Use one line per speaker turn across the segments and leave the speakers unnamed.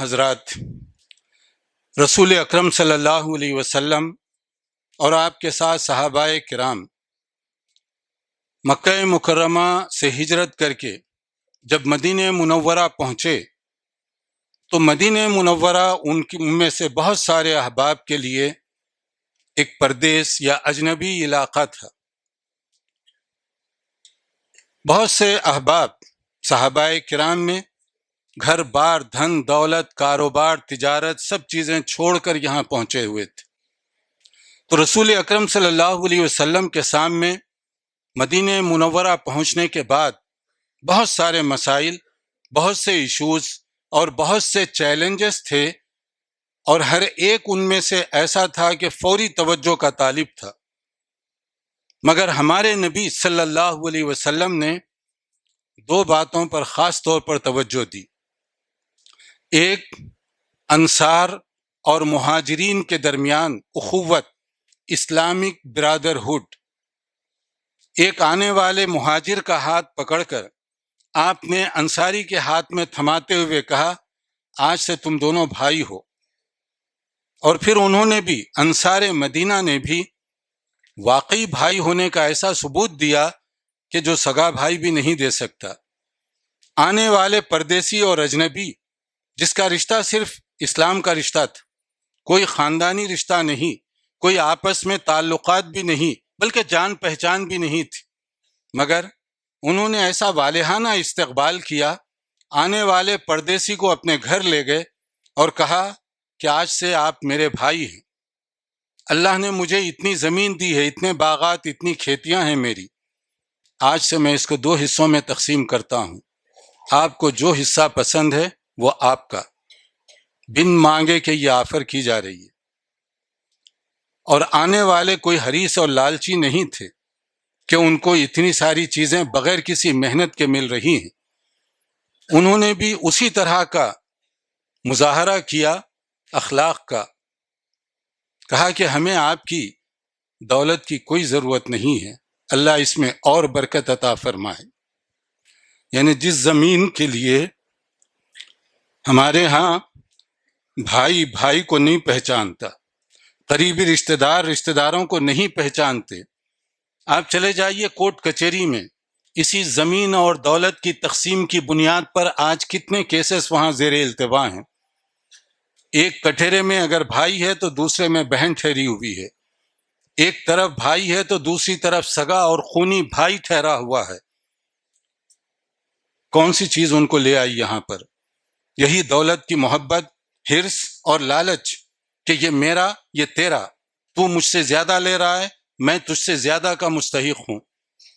حضرات، رسول اکرم صلی اللہ علیہ وسلم اور آپ کے ساتھ صحابہ کرام مکہ مکرمہ سے ہجرت کر کے جب مدینہ منورہ پہنچے تو مدینہ منورہ ان میں سے بہت سارے احباب کے لیے ایک پردیس یا اجنبی علاقہ تھا۔ بہت سے احباب صحابہ کرام میں گھر بار، دھن دولت، کاروبار، تجارت، سب چیزیں چھوڑ کر یہاں پہنچے ہوئے تھے۔ تو رسول اکرم صلی اللہ علیہ وسلم کے سامنے مدینہ منورہ پہنچنے کے بعد بہت سارے مسائل، بہت سے ایشوز اور بہت سے چیلنجز تھے، اور ہر ایک ان میں سے ایسا تھا کہ فوری توجہ کا طالب تھا۔ مگر ہمارے نبی صلی اللہ علیہ وسلم نے دو باتوں پر خاص طور پر توجہ دی۔ ایک، انصار اور مہاجرین کے درمیان اخوت، اسلامک برادرہڈ۔ ایک آنے والے مہاجر کا ہاتھ پکڑ کر آپ نے انصاری کے ہاتھ میں تھماتے ہوئے کہا، آج سے تم دونوں بھائی ہو۔ اور پھر انہوں نے بھی، انصار مدینہ نے بھی واقعی بھائی ہونے کا ایسا ثبوت دیا کہ جو سگا بھائی بھی نہیں دے سکتا۔ آنے والے پردیسی اور اجنبی جس کا رشتہ صرف اسلام کا رشتہ تھا، کوئی خاندانی رشتہ نہیں، کوئی آپس میں تعلقات بھی نہیں، بلکہ جان پہچان بھی نہیں تھی، مگر انہوں نے ایسا والہانہ استقبال کیا، آنے والے پردیسی کو اپنے گھر لے گئے اور کہا کہ آج سے آپ میرے بھائی ہیں۔ اللہ نے مجھے اتنی زمین دی ہے، اتنے باغات، اتنی کھیتیاں ہیں میری، آج سے میں اس کو دو حصوں میں تقسیم کرتا ہوں، آپ کو جو حصہ پسند ہے وہ آپ کا۔ بن مانگے کہ یہ آفر کی جا رہی ہے، اور آنے والے کوئی حریص اور لالچی نہیں تھے کہ ان کو اتنی ساری چیزیں بغیر کسی محنت کے مل رہی ہیں۔ انہوں نے بھی اسی طرح کا مظاہرہ کیا اخلاق کا، کہا کہ ہمیں آپ کی دولت کی کوئی ضرورت نہیں ہے، اللہ اس میں اور برکت عطا فرمائے۔ یعنی جس زمین کے لیے ہمارے ہاں بھائی بھائی کو نہیں پہچانتا، قریبی رشتہ دار رشتہ داروں کو نہیں پہچانتے، آپ چلے جائیے کورٹ کچہری میں، اسی زمین اور دولت کی تقسیم کی بنیاد پر آج کتنے کیسز وہاں زیر التوا ہیں۔ ایک کٹہرے میں اگر بھائی ہے تو دوسرے میں بہن ٹھہری ہوئی ہے، ایک طرف بھائی ہے تو دوسری طرف سگا اور خونی بھائی ٹھہرا ہوا ہے۔ کون سی چیز ان کو لے آئی یہاں پر؟ یہی دولت کی محبت، حرص اور لالچ کہ یہ میرا، یہ تیرا، تو مجھ سے زیادہ لے رہا ہے، میں تجھ سے زیادہ کا مستحق ہوں۔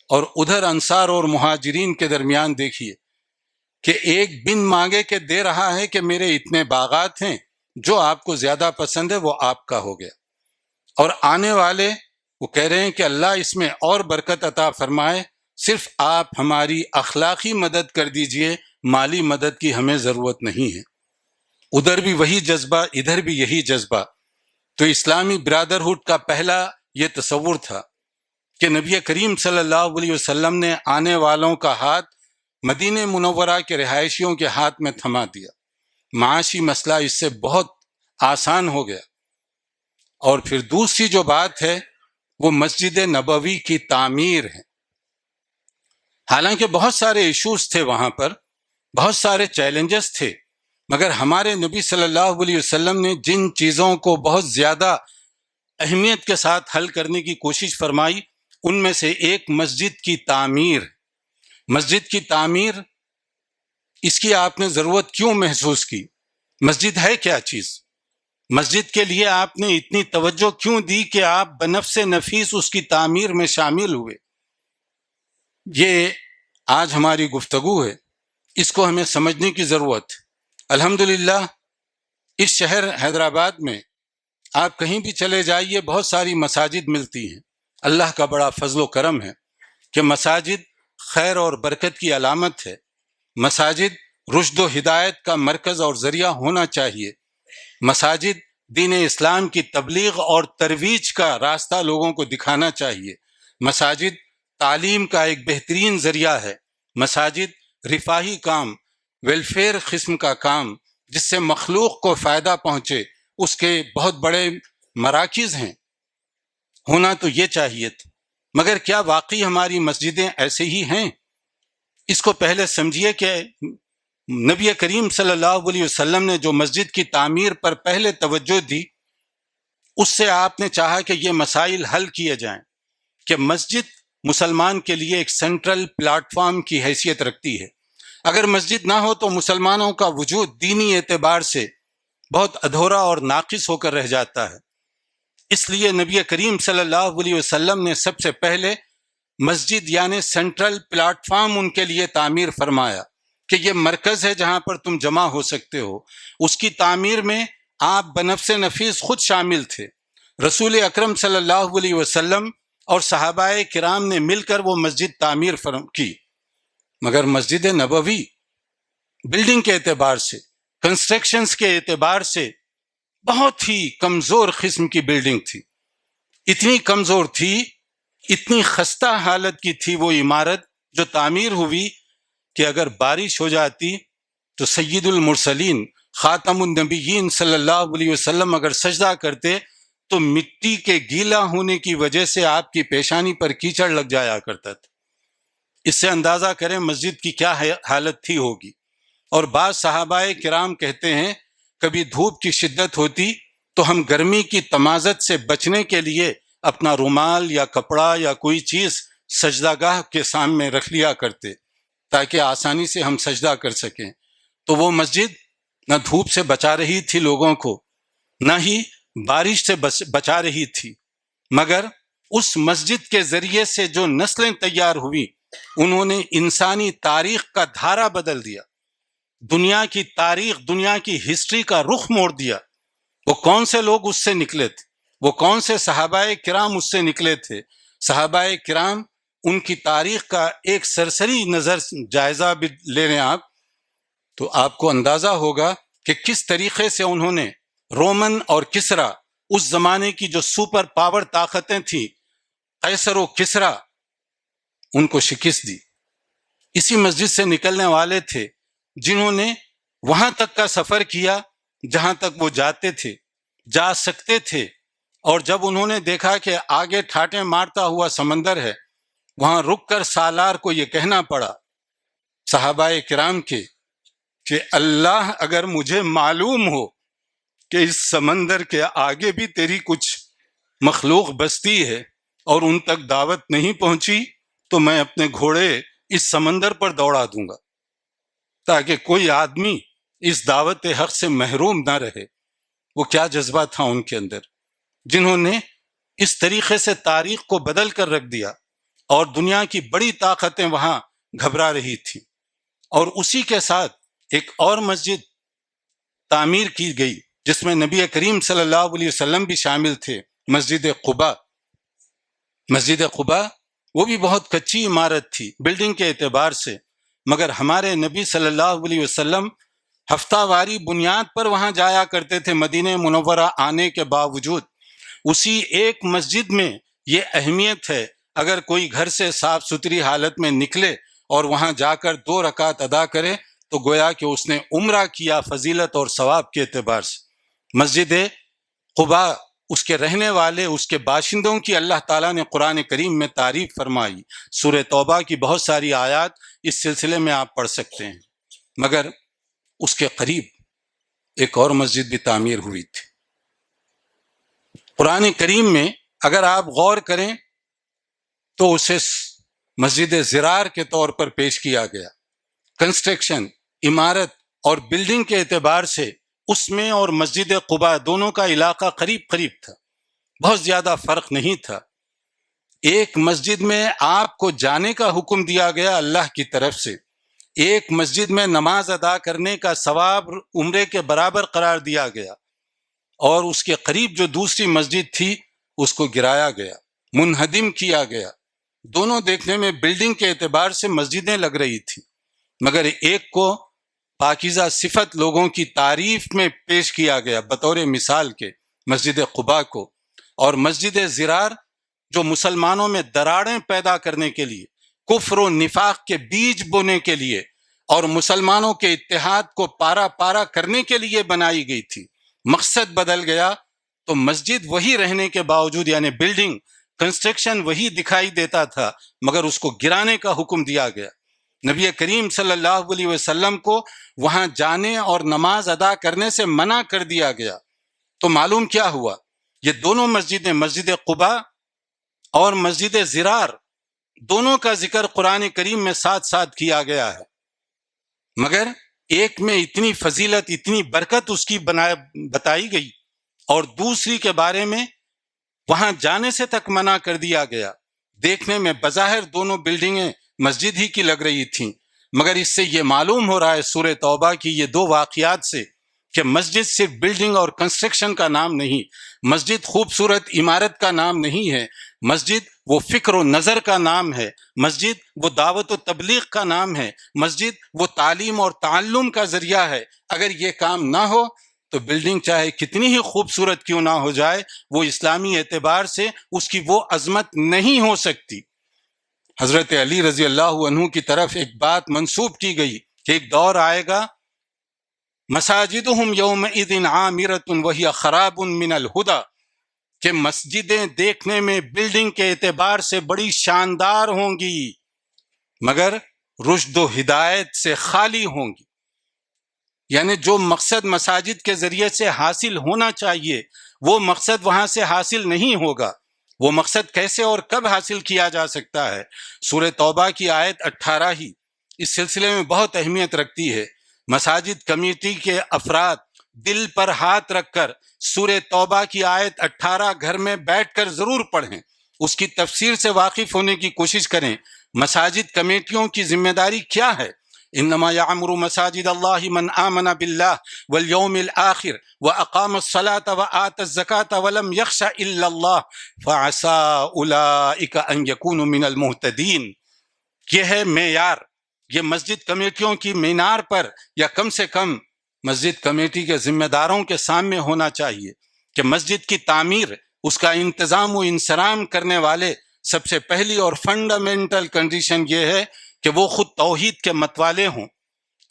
اور ادھر انصار اور مہاجرین کے درمیان دیکھیے کہ ایک بن مانگے کے دے رہا ہے کہ میرے اتنے باغات ہیں، جو آپ کو زیادہ پسند ہے وہ آپ کا ہو گیا، اور آنے والے وہ کہہ رہے ہیں کہ اللہ اس میں اور برکت عطا فرمائے، صرف آپ ہماری اخلاقی مدد کر دیجئے، مالی مدد کی ہمیں ضرورت نہیں ہے۔ ادھر بھی وہی جذبہ، ادھر بھی یہی جذبہ۔ تو اسلامی برادرہڈ کا پہلا یہ تصور تھا کہ نبی کریم صلی اللہ علیہ وسلم نے آنے والوں کا ہاتھ مدینہ منورہ کے رہائشیوں کے ہاتھ میں تھما دیا، معاشی مسئلہ اس سے بہت آسان ہو گیا۔ اور پھر دوسری جو بات ہے وہ مسجد نبوی کی تعمیر ہے۔ حالانکہ بہت سارے ایشوز تھے وہاں پر، بہت سارے چیلنجز تھے، مگر ہمارے نبی صلی اللہ علیہ وسلم نے جن چیزوں کو بہت زیادہ اہمیت کے ساتھ حل کرنے کی کوشش فرمائی، ان میں سے ایک مسجد کی تعمیر۔ مسجد کی تعمیر، اس کی آپ نے ضرورت کیوں محسوس کی؟ مسجد ہے کیا چیز؟ مسجد کے لیے آپ نے اتنی توجہ کیوں دی کہ آپ بنفس نفیس اس کی تعمیر میں شامل ہوئے؟ یہ آج ہماری گفتگو ہے، اس کو ہمیں سمجھنے کی ضرورت ہے۔ الحمدللہ اس شہر حیدرآباد میں آپ کہیں بھی چلے جائیے، بہت ساری مساجد ملتی ہیں۔ اللہ کا بڑا فضل و کرم ہے کہ مساجد خیر اور برکت کی علامت ہے، مساجد رشد و ہدایت کا مرکز اور ذریعہ ہونا چاہیے، مساجد دین اسلام کی تبلیغ اور ترویج کا راستہ لوگوں کو دکھانا چاہیے، مساجد تعلیم کا ایک بہترین ذریعہ ہے، مساجد رفاہی کام، ویلفیئر قسم کا کام جس سے مخلوق کو فائدہ پہنچے، اس کے بہت بڑے مراکز ہیں، ہونا تو یہ چاہیے تھا۔ مگر کیا واقعی ہماری مسجدیں ایسے ہی ہیں؟ اس کو پہلے سمجھیے کہ نبی کریم صلی اللہ علیہ وسلم نے جو مسجد کی تعمیر پر پہلے توجہ دی، اس سے آپ نے چاہا کہ یہ مسائل حل کیے جائیں کہ مسجد مسلمان کے لیے ایک سینٹرل پلیٹ فارم کی حیثیت رکھتی ہے۔ اگر مسجد نہ ہو تو مسلمانوں کا وجود دینی اعتبار سے بہت ادھورا اور ناقص ہو کر رہ جاتا ہے۔ اس لیے نبی کریم صلی اللہ علیہ وسلم نے سب سے پہلے مسجد یعنی سینٹرل پلیٹ فارم ان کے لیے تعمیر فرمایا کہ یہ مرکز ہے جہاں پر تم جمع ہو سکتے ہو۔ اس کی تعمیر میں آپ بنفس نفیس خود شامل تھے۔ رسول اکرم صلی اللہ علیہ وسلم اور صحابہ کرام نے مل کر وہ مسجد تعمیر کی، مگر مسجد نبوی بلڈنگ کے اعتبار سے، کنسٹرکشنز کے اعتبار سے بہت ہی کمزور قسم کی بلڈنگ تھی۔ اتنی کمزور تھی، اتنی خستہ حالت کی تھی وہ عمارت جو تعمیر ہوئی کہ اگر بارش ہو جاتی تو سید المرسلین خاتم النبیین صلی اللہ علیہ وسلم اگر سجدہ کرتے تو مٹی کے گیلا ہونے کی وجہ سے آپ کی پیشانی پر کیچڑ لگ جایا کرتا تھا۔ اس سے اندازہ کریں مسجد کی کیا حالت تھی ہوگی۔ اور بعض صحابہ کرام کہتے ہیں کبھی دھوپ کی شدت ہوتی تو ہم گرمی کی تمازت سے بچنے کے لیے اپنا رومال یا کپڑا یا کوئی چیز سجدہ گاہ کے سامنے رکھ لیا کرتے تاکہ آسانی سے ہم سجدہ کر سکیں۔ تو وہ مسجد نہ دھوپ سے بچا رہی تھی لوگوں کو، نہ ہی بارش سے بچا رہی تھی، مگر اس مسجد کے ذریعے سے جو نسلیں تیار ہوئی انہوں نے انسانی تاریخ کا دھارا بدل دیا، دنیا کی تاریخ، دنیا کی ہسٹری کا رخ موڑ دیا۔ وہ کون سے لوگ اس سے نکلے تھے؟ وہ کون سے صحابہ کرام اس سے نکلے تھے؟ صحابہ کرام، ان کی تاریخ کا ایک سرسری نظر جائزہ بھی لے لیں آپ تو آپ کو اندازہ ہوگا کہ کس طریقے سے انہوں نے رومن اور کسرا، اس زمانے کی جو سپر پاور طاقتیں تھیں، قیصر و کسرا، ان کو شکست دی۔ اسی مسجد سے نکلنے والے تھے جنہوں نے وہاں تک کا سفر کیا جہاں تک وہ جاتے تھے، جا سکتے تھے، اور جب انہوں نے دیکھا کہ آگے ٹھاٹیں مارتا ہوا سمندر ہے، وہاں رک کر سالار کو یہ کہنا پڑا صحابہ کرام کے کہ اللہ اگر مجھے معلوم ہو کہ اس سمندر کے آگے بھی تیری کچھ مخلوق بستی ہے اور ان تک دعوت نہیں پہنچی تو میں اپنے گھوڑے اس سمندر پر دوڑا دوں گا تاکہ کوئی آدمی اس دعوت حق سے محروم نہ رہے۔ وہ کیا جذبہ تھا ان کے اندر، جنہوں نے اس طریقے سے تاریخ کو بدل کر رکھ دیا، اور دنیا کی بڑی طاقتیں وہاں گھبرا رہی تھی۔ اور اسی کے ساتھ ایک اور مسجد تعمیر کی گئی جس میں نبی کریم صلی اللہ علیہ وسلم بھی شامل تھے، مسجد قباء۔ مسجد قباء وہ بھی بہت کچی عمارت تھی بلڈنگ کے اعتبار سے، مگر ہمارے نبی صلی اللہ علیہ وسلم ہفتہ واری بنیاد پر وہاں جایا کرتے تھے مدینہ منورہ آنے کے باوجود۔ اسی ایک مسجد میں یہ اہمیت ہے، اگر کوئی گھر سے صاف ستھری حالت میں نکلے اور وہاں جا کر 2 رکعت ادا کرے تو گویا کہ اس نے عمرہ کیا فضیلت اور ثواب کے اعتبار سے۔ مسجد قباء، اس کے رہنے والے، اس کے باشندوں کی اللہ تعالیٰ نے قرآن کریم میں تعریف فرمائی۔ سورہ توبہ کی بہت ساری آیات اس سلسلے میں آپ پڑھ سکتے ہیں۔ مگر اس کے قریب ایک اور مسجد بھی تعمیر ہوئی تھی۔ قرآن کریم میں اگر آپ غور کریں تو اسے مسجد زرار کے طور پر پیش کیا گیا۔ کنسٹرکشن، عمارت اور بلڈنگ کے اعتبار سے اس میں اور مسجد قباء دونوں کا علاقہ قریب قریب تھا، بہت زیادہ فرق نہیں تھا۔ ایک مسجد میں آپ کو جانے کا حکم دیا گیا اللہ کی طرف سے، ایک مسجد میں نماز ادا کرنے کا ثواب عمرے کے برابر قرار دیا گیا، اور اس کے قریب جو دوسری مسجد تھی اس کو گرایا گیا، منہدم کیا گیا۔ دونوں دیکھنے میں بلڈنگ کے اعتبار سے مسجدیں لگ رہی تھی، مگر ایک کو پاکیزہ صفت لوگوں کی تعریف میں پیش کیا گیا بطور مثال کے، مسجد قباء کو، اور مسجد زرار جو مسلمانوں میں دراڑیں پیدا کرنے کے لیے، کفر و نفاق کے بیج بونے کے لیے اور مسلمانوں کے اتحاد کو پارا پارا کرنے کے لیے بنائی گئی تھی، مقصد بدل گیا تو مسجد وہی رہنے کے باوجود، یعنی بلڈنگ کنسٹرکشن وہی دکھائی دیتا تھا، مگر اس کو گرانے کا حکم دیا گیا۔ نبی کریم صلی اللہ علیہ وسلم کو وہاں جانے اور نماز ادا کرنے سے منع کر دیا گیا۔ تو معلوم کیا ہوا؟ یہ دونوں مسجدیں، مسجد قباء اور مسجد زرار، دونوں کا ذکر قرآن کریم میں ساتھ ساتھ کیا گیا ہے، مگر ایک میں اتنی فضیلت، اتنی برکت اس کی بتائی گئی، اور دوسری کے بارے میں وہاں جانے سے تک منع کر دیا گیا۔ دیکھنے میں بظاہر دونوں بلڈنگیں مسجد ہی کی لگ رہی تھیں، مگر اس سے یہ معلوم ہو رہا ہے سورہ توبہ کی یہ دو واقعات سے کہ مسجد صرف بلڈنگ اور کنسٹرکشن کا نام نہیں، مسجد خوبصورت عمارت کا نام نہیں ہے، مسجد وہ فکر و نظر کا نام ہے، مسجد وہ دعوت و تبلیغ کا نام ہے، مسجد وہ تعلیم اور تعلم کا ذریعہ ہے۔ اگر یہ کام نہ ہو تو بلڈنگ چاہے کتنی ہی خوبصورت کیوں نہ ہو جائے، وہ اسلامی اعتبار سے اس کی وہ عظمت نہیں ہو سکتی۔ حضرت علی رضی اللہ عنہ کی طرف ایک بات منسوب کی گئی کہ ایک دور آئے گا، مساجدہم یومئذ عامرۃ وہی خراب من الہدی، کہ مسجدیں دیکھنے میں بلڈنگ کے اعتبار سے بڑی شاندار ہوں گی، مگر رشد و ہدایت سے خالی ہوں گی۔ یعنی جو مقصد مساجد کے ذریعے سے حاصل ہونا چاہیے وہ مقصد وہاں سے حاصل نہیں ہوگا۔ وہ مقصد کیسے اور کب حاصل کیا جا سکتا ہے؟ سورہ توبہ کی آیت 18 ہی اس سلسلے میں بہت اہمیت رکھتی ہے۔ مساجد کمیٹی کے افراد دل پر ہاتھ رکھ کر سورہ توبہ کی آیت 18 گھر میں بیٹھ کر ضرور پڑھیں، اس کی تفسیر سے واقف ہونے کی کوشش کریں۔ مساجد کمیٹیوں کی ذمہ داری کیا ہے؟ انما یعمر مساجد اللہ من آمن باللہ والیوم الآخر واقام الصلاة وآت الزکاة ولم یخش الا اللہ فعسى اولئک ان یکونوا من المہتدین۔ یہ ہے معیار، یہ مسجد کمیٹیوں کی مینار پر یا کم سے کم مسجد کمیٹی کے ذمہ داروں کے سامنے ہونا چاہیے کہ مسجد کی تعمیر، اس کا انتظام و انصرام کرنے والے سب سے پہلی اور فنڈامنٹل کنڈیشن یہ ہے کہ وہ خود توحید کے متوالے ہوں،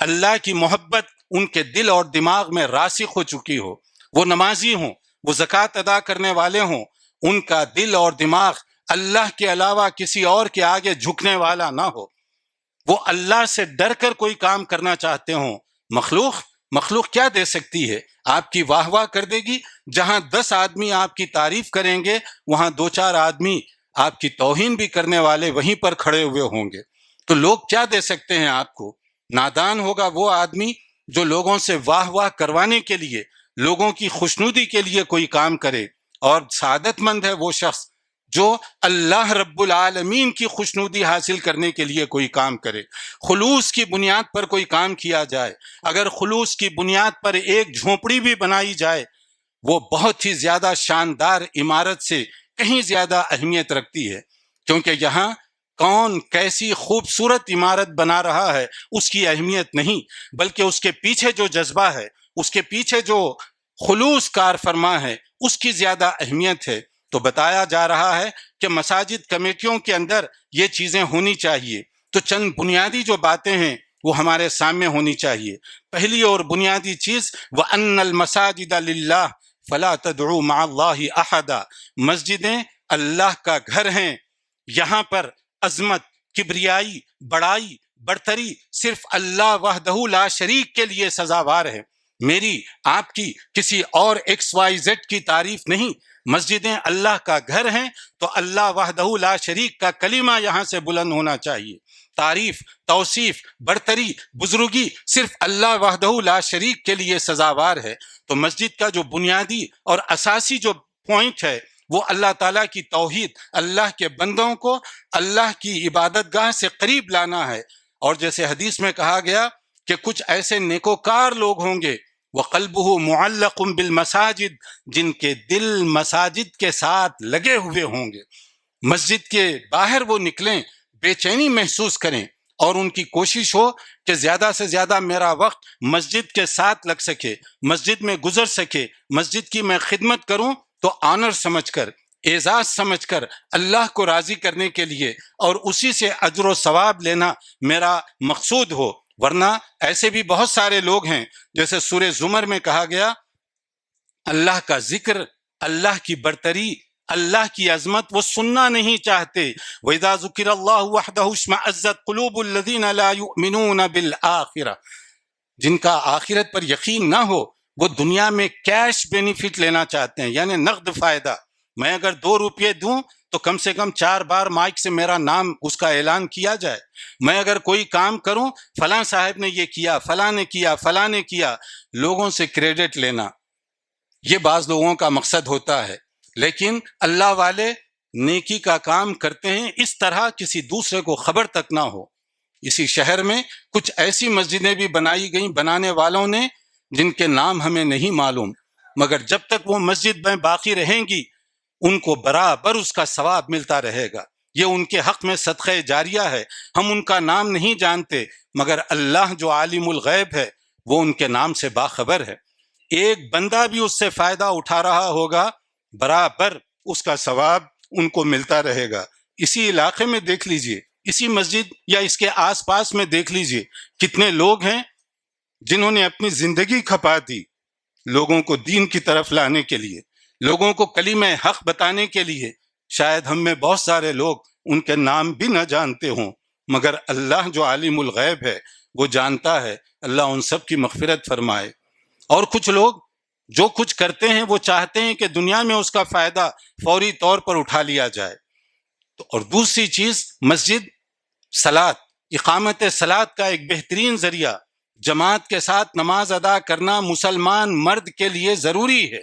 اللہ کی محبت ان کے دل اور دماغ میں راسخ ہو چکی ہو، وہ نمازی ہوں، وہ زکوٰۃ ادا کرنے والے ہوں، ان کا دل اور دماغ اللہ کے علاوہ کسی اور کے آگے جھکنے والا نہ ہو، وہ اللہ سے ڈر کر کوئی کام کرنا چاہتے ہوں۔ مخلوق کیا دے سکتی ہے؟ آپ کی واہ واہ کر دے گی۔ جہاں 10 آدمی آپ کی تعریف کریں گے وہاں 2-4 آدمی آپ کی توہین بھی کرنے والے وہیں پر کھڑے ہوئے ہوں گے۔ تو لوگ کیا دے سکتے ہیں آپ کو؟ نادان ہوگا وہ آدمی جو لوگوں سے واہ واہ کروانے کے لیے، لوگوں کی خوشنودی کے لیے کوئی کام کرے، اور سعادت مند ہے وہ شخص جو اللہ رب العالمین کی خوشنودی حاصل کرنے کے لیے کوئی کام کرے۔ خلوص کی بنیاد پر کوئی کام کیا جائے، اگر خلوص کی بنیاد پر ایک جھونپڑی بھی بنائی جائے وہ بہت ہی زیادہ شاندار عمارت سے کہیں زیادہ اہمیت رکھتی ہے، کیونکہ یہاں کون کیسی خوبصورت عمارت بنا رہا ہے اس کی اہمیت نہیں، بلکہ اس کے پیچھے جو جذبہ ہے، اس کے پیچھے جو خلوص کار فرما ہے اس کی زیادہ اہمیت ہے۔ تو بتایا جا رہا ہے کہ مساجد کمیٹیوں کے اندر یہ چیزیں ہونی چاہیے۔ تو چند بنیادی جو باتیں ہیں وہ ہمارے سامنے ہونی چاہیے۔ پہلی اور بنیادی چیز وَأَنَّ الْمَسَاجِدَ لِلَّهِ فَلَا تَدْعُوا مَعَ اللَّهِ أَحَدًا، مسجدیں اللہ کا گھر ہیں، یہاں پر عظمت، کبریائی، بڑائی، برتری صرف اللہ وحدہ لا شریک کے لیے سزاوار ہے، میری آپ کی کسی اور XYZ کی تعریف نہیں۔ مسجدیں اللہ کا گھر ہیں تو اللہ وحدہ لا شریک کا کلمہ یہاں سے بلند ہونا چاہیے۔ تعریف، توصیف، برتری، بزرگی صرف اللہ وحدہ لا شریک کے لیے سزاوار ہے۔ تو مسجد کا جو بنیادی اور اساسی جو پوائنٹ ہے وہ اللہ تعالیٰ کی توحید، اللہ کے بندوں کو اللہ کی عبادت گاہ سے قریب لانا ہے۔ اور جیسے حدیث میں کہا گیا کہ کچھ ایسے نیکوکار لوگ ہوں گے وَقَلْبُهُ مُعَلَّقٌ بِالْمَسَاجِدِ، جن کے دل مساجد کے ساتھ لگے ہوئے ہوں گے۔ مسجد کے باہر وہ نکلیں بے چینی محسوس کریں اور ان کی کوشش ہو کہ زیادہ سے زیادہ میرا وقت مسجد کے ساتھ لگ سکے، مسجد میں گزر سکے، مسجد کی میں خدمت کروں تو آنر سمجھ کر، اعزاز سمجھ کر، اللہ کو راضی کرنے کے لیے اور اسی سے اجر و ثواب لینا میرا مقصود ہو۔ ورنہ ایسے بھی بہت سارے لوگ ہیں، جیسے سورہ زمر میں کہا گیا اللہ کا ذکر، اللہ کی برتری، اللہ کی عظمت وہ سننا نہیں چاہتے۔ وَإِذَا ذُكِرَ اللَّهُ وَحْدَهُ اشْمَأَزَّتْ قُلُوبُ الَّذِينَ لَا يُؤْمِنُونَ بِالْآخِرَةِ، جن کا آخرت پر یقین نہ ہو وہ دنیا میں کیش بینیفٹ لینا چاہتے ہیں، یعنی نقد فائدہ۔ میں اگر 2 روپے دوں تو کم سے کم 4 بار مائک سے میرا نام اس کا اعلان کیا جائے۔ میں اگر کوئی کام کروں، فلاں صاحب نے یہ کیا، فلاں نے کیا، فلاں نے کیا، لوگوں سے کریڈٹ لینا، یہ بعض لوگوں کا مقصد ہوتا ہے۔ لیکن اللہ والے نیکی کا کام کرتے ہیں اس طرح کسی دوسرے کو خبر تک نہ ہو۔ اسی شہر میں کچھ ایسی مسجدیں بھی بنائی گئیں بنانے والوں نے جن کے نام ہمیں نہیں معلوم، مگر جب تک وہ مسجد میں باقی رہیں گی ان کو برابر اس کا ثواب ملتا رہے گا۔ یہ ان کے حق میں صدقہ جاریہ ہے۔ ہم ان کا نام نہیں جانتے، مگر اللہ جو عالم الغیب ہے وہ ان کے نام سے باخبر ہے۔ ایک بندہ بھی اس سے فائدہ اٹھا رہا ہوگا، برابر اس کا ثواب ان کو ملتا رہے گا۔ اسی علاقے میں دیکھ لیجئے، اسی مسجد یا اس کے آس پاس میں دیکھ لیجئے کتنے لوگ ہیں جنہوں نے اپنی زندگی کھپا دی لوگوں کو دین کی طرف لانے کے لیے، لوگوں کو کلمہ حق بتانے کے لیے۔ شاید ہم میں بہت سارے لوگ ان کے نام بھی نہ جانتے ہوں، مگر اللہ جو عالم الغیب ہے وہ جانتا ہے۔ اللہ ان سب کی مغفرت فرمائے۔ اور کچھ لوگ جو کچھ کرتے ہیں وہ چاہتے ہیں کہ دنیا میں اس کا فائدہ فوری طور پر اٹھا لیا جائے۔ اور دوسری چیز مسجد، صلاۃ، اقامت صلاۃ کا ایک بہترین ذریعہ، جماعت کے ساتھ نماز ادا کرنا مسلمان مرد کے لیے ضروری ہے،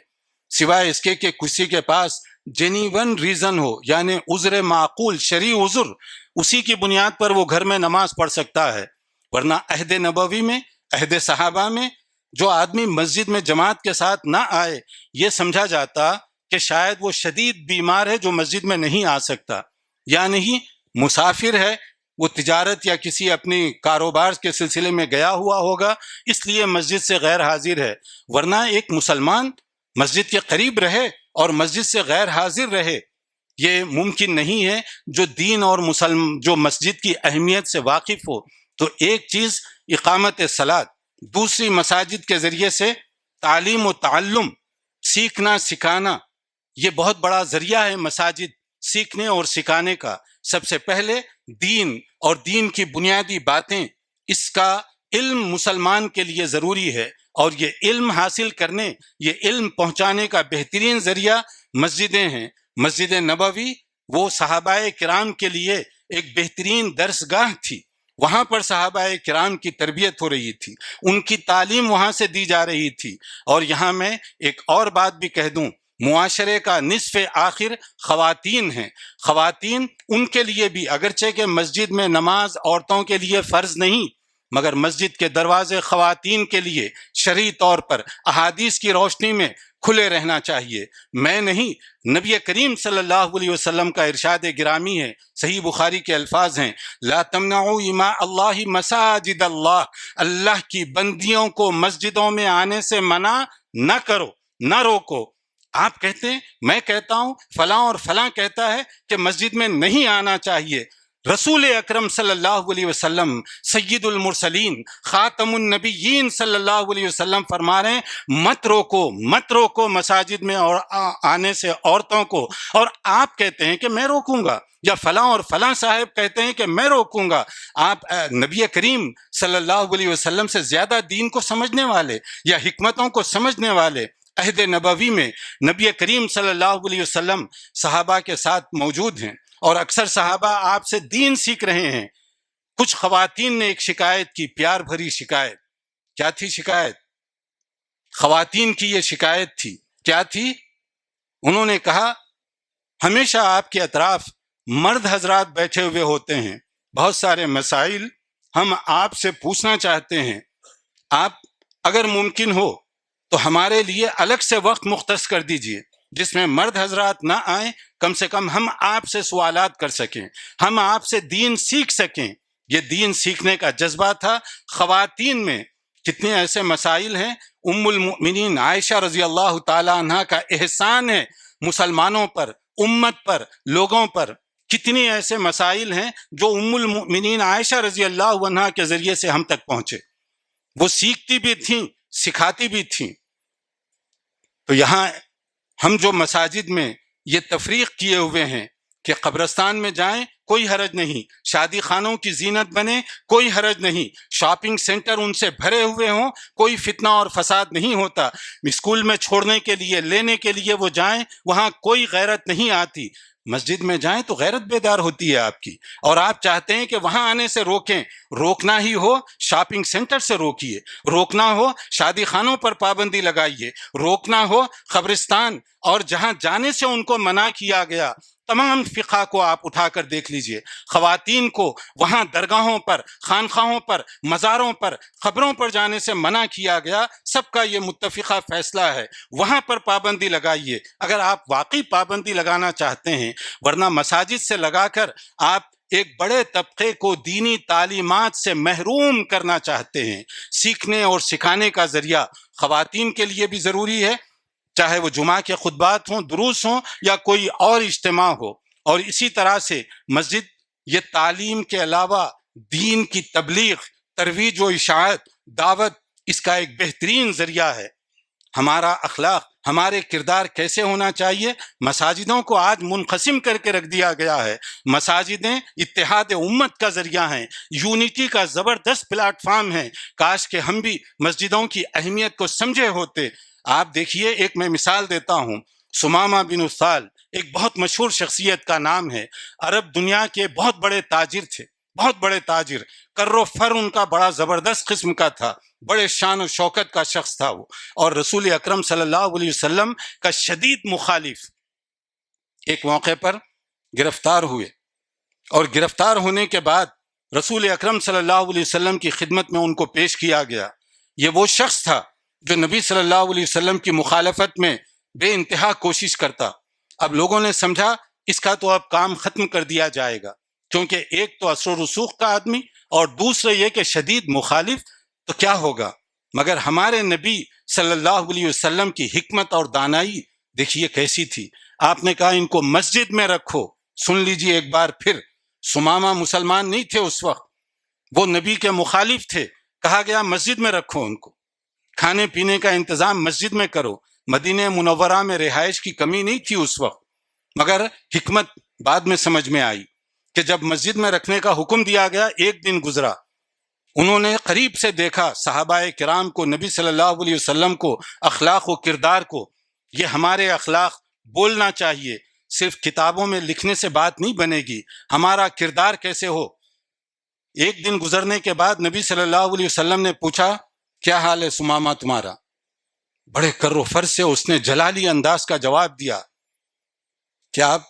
سوائے اس کے کہ کسی کے پاس جینیون ریزن ہو، یعنی عذر معقول شرعی عذر، اسی کی بنیاد پر وہ گھر میں نماز پڑھ سکتا ہے۔ ورنہ عہد نبوی میں، عہد صحابہ میں جو آدمی مسجد میں جماعت کے ساتھ نہ آئے یہ سمجھا جاتا کہ شاید وہ شدید بیمار ہے جو مسجد میں نہیں آ سکتا، یا نہیں مسافر ہے، وہ تجارت یا کسی اپنی کاروبار کے سلسلے میں گیا ہوا ہوگا اس لیے مسجد سے غیر حاضر ہے۔ ورنہ ایک مسلمان مسجد کے قریب رہے اور مسجد سے غیر حاضر رہے، یہ ممکن نہیں ہے۔ جو دین اور جو مسجد کی اہمیت سے واقف ہو تو ایک چیز اقامت صلاۃ، دوسری مساجد کے ذریعے سے تعلیم و تعلم، سیکھنا سکھانا، یہ بہت بڑا ذریعہ ہے مساجد سیکھنے اور سکھانے کا۔ سب سے پہلے دین اور دین کی بنیادی باتیں، اس کا علم مسلمان کے لیے ضروری ہے، اور یہ علم حاصل کرنے، یہ علم پہنچانے کا بہترین ذریعہ مسجدیں ہیں۔ مسجد نبوی وہ صحابہ کرام کے لیے ایک بہترین درسگاہ تھی، وہاں پر صحابہ کرام کی تربیت ہو رہی تھی، ان کی تعلیم وہاں سے دی جا رہی تھی۔ اور یہاں میں ایک اور بات بھی کہہ دوں، معاشرے کا نصف آخر خواتین ہیں۔ خواتین، ان کے لیے بھی اگرچہ کہ مسجد میں نماز عورتوں کے لیے فرض نہیں، مگر مسجد کے دروازے خواتین کے لیے شرعی طور پر احادیث کی روشنی میں کھلے رہنا چاہیے۔ میں نہیں، نبی کریم صلی اللہ علیہ وسلم کا ارشاد گرامی ہے، صحیح بخاری کے الفاظ ہیں، لا تمنعوا اماء اللہ مساجد اللہ، اللہ کی بندیوں کو مسجدوں میں آنے سے منع نہ کرو، نہ روکو۔ آپ کہتے ہیں، میں کہتا ہوں، فلاں اور فلاں کہتا ہے کہ مسجد میں نہیں آنا چاہیے۔ رسول اکرم صلی اللہ علیہ وسلم، سید المرسلین، خاتم النبیین صلی اللہ علیہ وسلم فرما رہے ہیں مت روکو، مت روکو مساجد میں اور آنے سے عورتوں کو۔ اور آپ کہتے ہیں کہ میں روکوں گا، یا فلاں اور فلاں صاحب کہتے ہیں کہ میں روکوں گا۔ آپ نبی کریم صلی اللہ علیہ وسلم سے زیادہ دین کو سمجھنے والے یا حکمتوں کو سمجھنے والے، عہد نبوی میں نبی کریم صلی اللہ علیہ وسلم صحابہ کے ساتھ موجود ہیں، اور اکثر صحابہ آپ سے دین سیکھ رہے ہیں۔ کچھ خواتین نے ایک شکایت کی، پیار بھری شکایت۔ کیا تھی شکایت؟ خواتین کی یہ شکایت تھی، کیا تھی؟ انہوں نے کہا ہمیشہ آپ کے اطراف مرد حضرات بیٹھے ہوئے ہوتے ہیں، بہت سارے مسائل ہم آپ سے پوچھنا چاہتے ہیں، آپ اگر ممکن ہو تو ہمارے لیے الگ سے وقت مختص کر دیجئے جس میں مرد حضرات نہ آئیں، کم سے کم ہم آپ سے سوالات کر سکیں، ہم آپ سے دین سیکھ سکیں۔ یہ دین سیکھنے کا جذبہ تھا خواتین میں۔ کتنے ایسے مسائل ہیں، ام المؤمنین عائشہ رضی اللہ تعالی عنہ کا احسان ہے مسلمانوں پر، امت پر، لوگوں پر، کتنی ایسے مسائل ہیں جو ام المؤمنین عائشہ رضی اللہ عنہا کے ذریعے سے ہم تک پہنچے، وہ سیکھتی بھی تھیں، سکھاتی بھی تھیں۔ تو یہاں ہم جو مساجد میں یہ تفریق کیے ہوئے ہیں کہ قبرستان میں جائیں کوئی حرج نہیں، شادی خانوں کی زینت بنے کوئی حرج نہیں، شاپنگ سینٹر ان سے بھرے ہوئے ہوں کوئی فتنہ اور فساد نہیں ہوتا، اسکول میں چھوڑنے کے لیے لینے کے لیے وہ جائیں وہاں کوئی غیرت نہیں آتی، مسجد میں جائیں تو غیرت بیدار ہوتی ہے آپ کی، اور آپ چاہتے ہیں کہ وہاں آنے سے روکیں، روکنا ہی ہو شاپنگ سینٹر سے روکیے، روکنا ہو شادی خانوں پر پابندی لگائیے، روکنا ہو قبرستان اور جہاں جانے سے ان کو منع کیا گیا تمام فقہ کو آپ اٹھا کر دیکھ لیجئے، خواتین کو وہاں درگاہوں پر، خانخواہوں پر، مزاروں پر، قبروں پر جانے سے منع کیا گیا، سب کا یہ متفقہ فیصلہ ہے، وہاں پر پابندی لگائیے اگر آپ واقعی پابندی لگانا چاہتے ہیں، ورنہ مساجد سے لگا کر آپ ایک بڑے طبقے کو دینی تعلیمات سے محروم کرنا چاہتے ہیں۔ سیکھنے اور سکھانے کا ذریعہ خواتین کے لیے بھی ضروری ہے، چاہے وہ جمعہ کے خطبات ہوں، دروس ہوں یا کوئی اور اجتماع ہو، اور اسی طرح سے مسجد یہ تعلیم کے علاوہ دین کی تبلیغ، ترویج و اشاعت، دعوت، اس کا ایک بہترین ذریعہ ہے۔ ہمارا اخلاق، ہمارے کردار کیسے ہونا چاہیے؟ مساجدوں کو آج منقسم کر کے رکھ دیا گیا ہے، مساجدیں اتحاد امت کا ذریعہ ہیں، یونٹی کا زبردست پلیٹ فارم ہے، کاش کہ ہم بھی مسجدوں کی اہمیت کو سمجھے ہوتے۔ آپ دیکھیے، ایک میں مثال دیتا ہوں، سمامہ بن اسال ایک بہت مشہور شخصیت کا نام ہے، عرب دنیا کے بہت بڑے تاجر تھے، بہت بڑے تاجر، کر و فر ان کا بڑا زبردست قسم کا تھا، بڑے شان و شوکت کا شخص تھا وہ، اور رسول اکرم صلی اللہ علیہ وسلم کا شدید مخالف۔ ایک موقع پر گرفتار ہوئے، اور گرفتار ہونے کے بعد رسول اکرم صلی اللہ علیہ وسلم کی خدمت میں ان کو پیش کیا گیا۔ یہ وہ شخص تھا جو نبی صلی اللہ علیہ وسلم کی مخالفت میں بے انتہا کوشش کرتا۔ اب لوگوں نے سمجھا اس کا تو اب کام ختم کر دیا جائے گا، کیونکہ ایک تو اثر و رسوخ کا آدمی اور دوسرے یہ کہ شدید مخالف، تو کیا ہوگا؟ مگر ہمارے نبی صلی اللہ علیہ وسلم کی حکمت اور دانائی دیکھیے کیسی تھی۔ آپ نے کہا ان کو مسجد میں رکھو۔ سن لیجیے ایک بار پھر، سمامہ مسلمان نہیں تھے اس وقت، وہ نبی کے مخالف تھے، کہا گیا مسجد میں رکھو ان کو، کھانے پینے کا انتظام مسجد میں کرو۔ مدینہ منورہ میں رہائش کی کمی نہیں تھی اس وقت، مگر حکمت بعد میں سمجھ میں آئی کہ جب مسجد میں رکھنے کا حکم دیا گیا، ایک دن گزرا، انہوں نے قریب سے دیکھا صحابہ کرام کو، نبی صلی اللہ علیہ وسلم کو، اخلاق و کردار کو۔ یہ ہمارے اخلاق بولنا چاہیے، صرف کتابوں میں لکھنے سے بات نہیں بنے گی، ہمارا کردار کیسے ہو۔ ایک دن گزرنے کے بعد نبی صلی اللہ علیہ وسلم نے پوچھا کیا حال ہے سمامہ تمہارا؟ بڑے کر و فر سے اس نے جلالی انداز کا جواب دیا، کیا آپ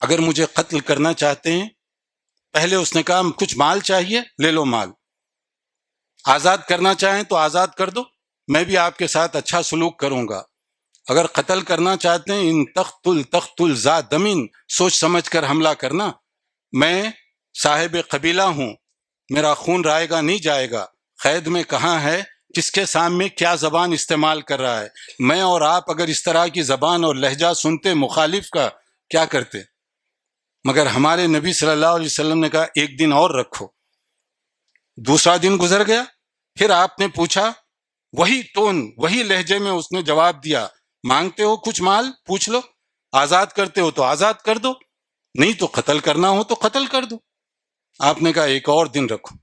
اگر مجھے قتل کرنا چاہتے ہیں؟ پہلے اس نے کہا کچھ مال چاہیے، لے لو مال، آزاد کرنا چاہیں تو آزاد کر دو، میں بھی آپ کے ساتھ اچھا سلوک کروں گا، اگر قتل کرنا چاہتے ہیں ان تقتل ذا دمین، سوچ سمجھ کر حملہ کرنا، میں صاحب قبیلہ ہوں، میرا خون رائے گا نہیں جائے گا، قید میں کہاں ہے، کس کے سامنے کیا زبان استعمال کر رہا ہے، میں اور آپ اگر اس طرح کی زبان اور لہجہ سنتے مخالف کا، کیا کرتے؟ مگر ہمارے نبی صلی اللہ علیہ وسلم نے کہا ایک دن اور رکھو۔ دوسرا دن گزر گیا، پھر آپ نے پوچھا، وہی ٹون وہی لہجے میں اس نے جواب دیا، مانگتے ہو کچھ مال پوچھ لو، آزاد کرتے ہو تو آزاد کر دو، نہیں تو قتل کرنا ہو تو قتل کر دو۔ آپ نے کہا ایک اور دن رکھو۔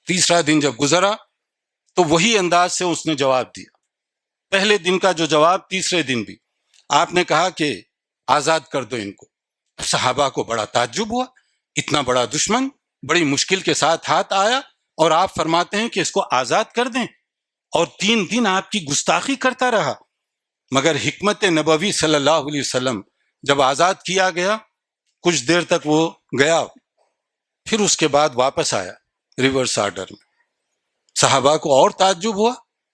تیسرا دن جب گزرا تو وہی انداز سے اس نے جواب دیا، پہلے دن کا جو جواب تیسرے دن بھی۔ آپ نے کہا کہ آزاد کر دو ان کو۔ صحابہ کو بڑا تعجب ہوا، اتنا بڑا دشمن بڑی مشکل کے ساتھ ہاتھ آیا اور آپ فرماتے ہیں کہ اس کو آزاد کر دیں، اور 3 دن آپ کی گستاخی کرتا رہا۔ مگر حکمت نبوی صلی اللہ علیہ وسلم، جب آزاد کیا گیا کچھ دیر تک وہ گیا، پھر اس کے بعد واپس آیا ریورس آرڈر میں۔ صحابہ کو اور تعجب ہوا،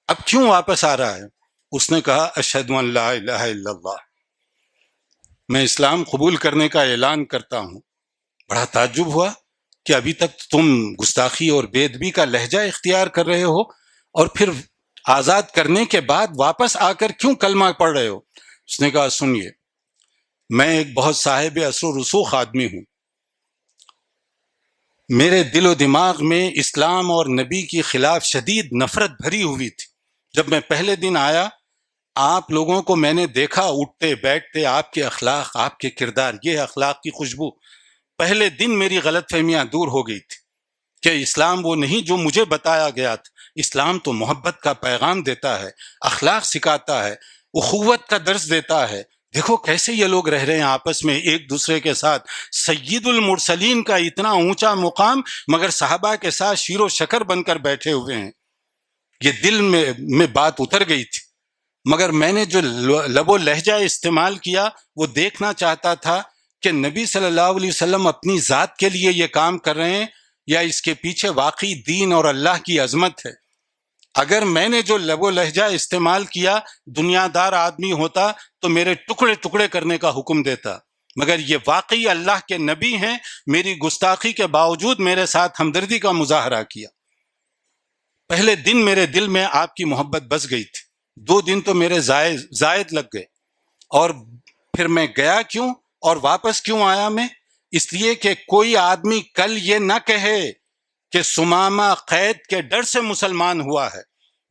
اب کیوں واپس آ رہا ہے؟ اس نے کہا اشہد ان لا الہ الا اللہ، میں اسلام قبول کرنے کا اعلان کرتا ہوں۔ بڑا تعجب ہوا کہ ابھی تک تم گستاخی اور بے ادبی کا لہجہ اختیار کر رہے ہو، اور پھر آزاد کرنے کے بعد واپس آ کر کیوں کلمہ پڑھ رہے ہو؟ اس نے کہا سنیے، میں ایک بہت صاحب اثر و رسوخ آدمی ہوں. میرے دل و دماغ میں اسلام اور نبی کی خلاف شدید نفرت بھری ہوئی تھی. جب میں پہلے دن آیا، آپ لوگوں کو میں نے دیکھا اٹھتے بیٹھتے، آپ کے اخلاق، آپ کے کردار، یہ اخلاق کی خوشبو. پہلے دن میری غلط فہمیاں دور ہو گئی تھی کہ اسلام وہ نہیں جو مجھے بتایا گیا تھا. اسلام تو محبت کا پیغام دیتا ہے، اخلاق سکھاتا ہے، اخوت کا درس دیتا ہے. دیکھو کیسے یہ لوگ رہ رہے ہیں آپس میں ایک دوسرے کے ساتھ. سید المرسلین کا اتنا اونچا مقام، مگر صحابہ کے ساتھ شیر و شکر بن کر بیٹھے ہوئے ہیں. یہ دل میں بات اتر گئی تھی. مگر میں نے جو لب و لہجہ استعمال کیا، وہ دیکھنا چاہتا تھا کہ نبی صلی اللہ علیہ وسلم اپنی ذات کے لیے یہ کام کر رہے ہیں یا اس کے پیچھے واقعی دین اور اللہ کی عظمت ہے. اگر میں نے جو لب و لہجہ استعمال کیا، دنیا دار آدمی ہوتا تو میرے ٹکڑے ٹکڑے کرنے کا حکم دیتا. مگر یہ واقعی اللہ کے نبی ہیں، میری گستاخی کے باوجود میرے ساتھ ہمدردی کا مظاہرہ کیا. پہلے دن میرے دل میں آپ کی محبت بس گئی تھی. 2 دن تو میرے زائد لگ گئے. اور پھر میں گیا کیوں اور واپس کیوں آیا میں؟ اس لیے کہ کوئی آدمی کل یہ نہ کہے کہ سمامہ قید کے ڈر سے مسلمان ہوا ہے.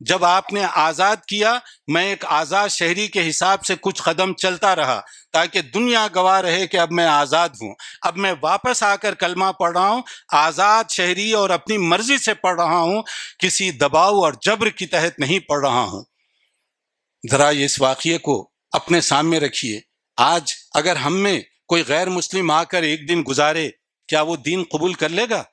جب آپ نے آزاد کیا، میں ایک آزاد شہری کے حساب سے کچھ قدم چلتا رہا تاکہ دنیا گواہ رہے کہ اب میں آزاد ہوں. اب میں واپس آ کر کلمہ پڑھ رہا ہوں، آزاد شہری اور اپنی مرضی سے پڑھ رہا ہوں، کسی دباؤ اور جبر کی تحت نہیں پڑھ رہا ہوں. ذرا اس واقعے کو اپنے سامنے رکھیے. آج اگر ہم میں کوئی غیر مسلم آ کر ایک دن گزارے، کیا وہ دین قبول کر لے گا؟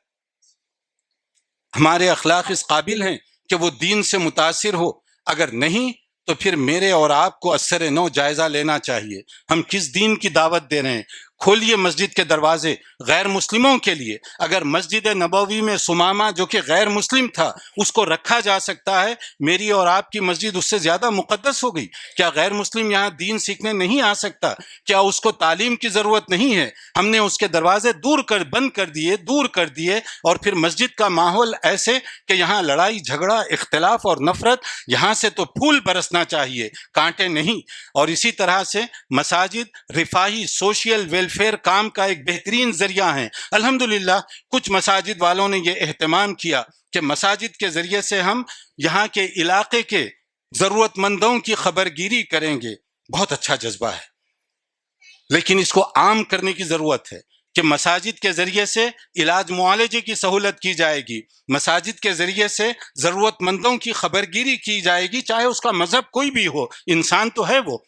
ہمارے اخلاق اس قابل ہیں کہ وہ دین سے متاثر ہو؟ اگر نہیں تو پھر میرے اور آپ کو اثر نو جائزہ لینا چاہیے. ہم کس دین کی دعوت دے رہے ہیں؟ کھولیے مسجد کے دروازے غیر مسلموں کے لیے. اگر مسجد نبوی میں سمامہ جو کہ غیر مسلم تھا اس کو رکھا جا سکتا ہے، میری اور آپ کی مسجد اس سے زیادہ مقدس ہو گئی. کیا غیر مسلم یہاں دین سیکھنے نہیں آ سکتا؟ کیا اس کو تعلیم کی ضرورت نہیں ہے؟ ہم نے اس کے دروازے بند کر دیے اور پھر مسجد کا ماحول ایسے کہ یہاں لڑائی جھگڑا، اختلاف اور نفرت. یہاں سے تو پھول برسنا چاہیے، کانٹے نہیں. اور اسی طرح سے مساجد رفاہی سوشل ویلفیئر کام کا ایک بہترین ذریعہ ہیں. الحمدللہ کچھ مساجد والوں نے یہ اہتمام کیا کہ مساجد کے ذریعے سے ہم یہاں کے علاقے کے ضرورت مندوں کی خبر گیری کریں گے. بہت اچھا جذبہ ہے، لیکن اس کو عام کرنے کی ضرورت ہے کہ مساجد کے ذریعے سے علاج معالجے کی سہولت کی جائے گی، مساجد کے ذریعے سے ضرورت مندوں کی خبر گیری کی جائے گی، چاہے اس کا مذہب کوئی بھی ہو. انسان تو ہے وہ.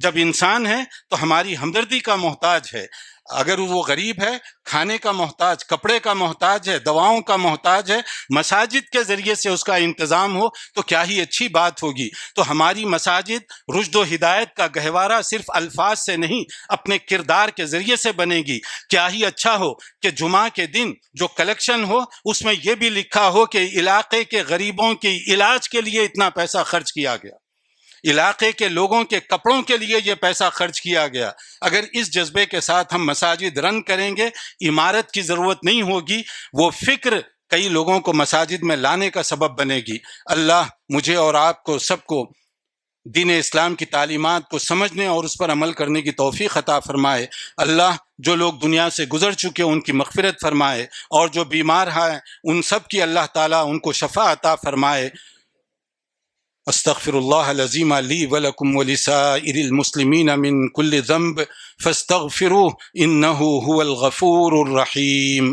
جب انسان ہے تو ہماری ہمدردی کا محتاج ہے. اگر وہ غریب ہے، کھانے کا محتاج، کپڑے کا محتاج ہے، دواؤں کا محتاج ہے، مساجد کے ذریعے سے اس کا انتظام ہو تو کیا ہی اچھی بات ہوگی. تو ہماری مساجد رشد و ہدایت کا گہوارہ صرف الفاظ سے نہیں، اپنے کردار کے ذریعے سے بنے گی. کیا ہی اچھا ہو کہ جمعہ کے دن جو کلیکشن ہو اس میں یہ بھی لکھا ہو کہ علاقے کے غریبوں کے علاج کے لیے اتنا پیسہ خرچ کیا گیا، علاقے کے لوگوں کے کپڑوں کے لیے یہ پیسہ خرچ کیا گیا. اگر اس جذبے کے ساتھ ہم مساجد رن کریں گے، عمارت کی ضرورت نہیں ہوگی، وہ فکر کئی لوگوں کو مساجد میں لانے کا سبب بنے گی. اللہ مجھے اور آپ کو سب کو دین اسلام کی تعلیمات کو سمجھنے اور اس پر عمل کرنے کی توفیق عطا فرمائے. اللہ جو لوگ دنیا سے گزر چکے ان کی مغفرت فرمائے، اور جو بیمار ہیں ان سب کی اللہ تعالیٰ ان کو شفا عطا فرمائے. استغفر اللہ العظیم لی ولکم ولسائر المسلمین من کل ذنب فاستغفروہ انہ هو الغفور الرحیم.